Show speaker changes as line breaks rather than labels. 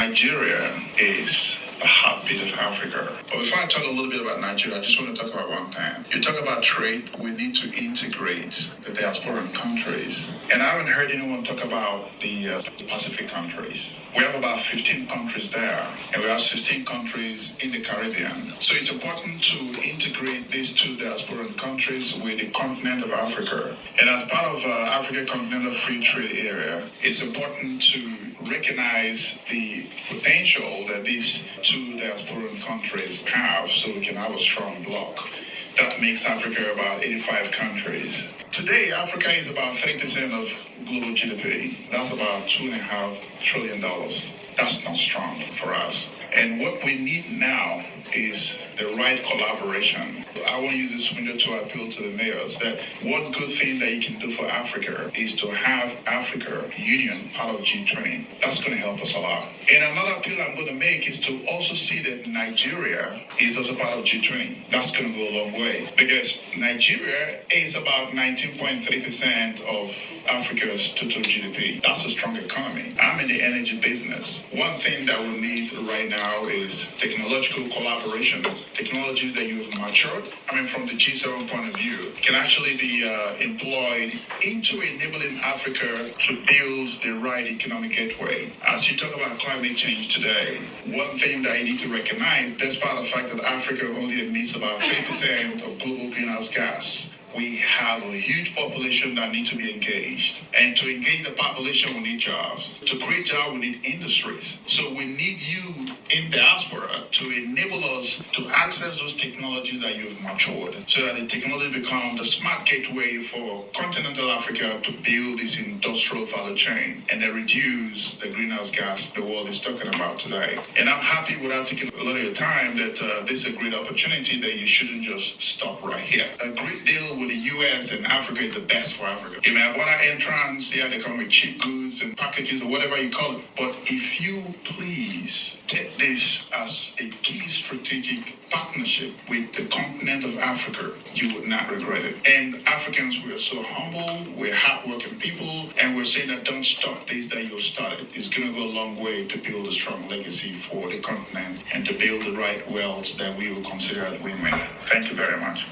Nigeria is the heartbeat of Africa. But before I talk a little bit about Nigeria, I just want to talk about one thing. You talk about trade, we need to integrate the diasporan countries. And I haven't heard anyone talk about the Pacific countries. We have about 15 countries there, and we have 16 countries in the Caribbean. So it's important to integrate these two diasporan countries with the continent of Africa. And as part of African Continental Free Trade Area, it's important to recognize the potential that these two diasporan countries have so we can have a strong bloc. That makes Africa about 85 countries. Today, Africa is about 3% of global GDP. That's about $2.5 trillion. That's not strong for us. And what we need now is the right collaboration. I want to use this window to appeal to the mayors that one good thing that you can do for Africa is to have Africa Union part of G-20. That's going to help us a lot. And another appeal I'm going to make is to also see that Nigeria is also part of G-20. That's going to go a long way because Nigeria is about 19.3% of Africa's total GDP. That's a strong economy. I'm in the energy business. One thing that we need right now is technological collaboration. Technologies that you've matured, from the G7 point of view, can actually be employed into enabling Africa to build the right economic gateway. As you talk about climate change today, one thing that you need to recognize, despite the fact that Africa only emits about 3% of global greenhouse gas, we have a huge population that need to be engaged. And to engage the population, we need jobs. To create jobs, we need industries. So we need you in diaspora to enable us to access those technologies that you've matured so that the technology becomes the smart gateway for continental Africa to build this industrial value chain and then reduce the greenhouse gas the world is talking about today. And I'm happy, without taking a lot of your time, that this is a great opportunity that you shouldn't just stop right here. A great deal with the U.S. and Africa is the best for Africa. You may have other entrants, they come with cheap goods and packages or whatever you call it. But if you please take this as a key strategic partnership with the continent of Africa, you would not regret it. And Africans, we are so humble, we're hardworking people, and we're saying that don't stop this that you've started. It's going to go a long way to build a strong legacy for the continent and to build the right wealth that we will consider that we make. Thank you very much.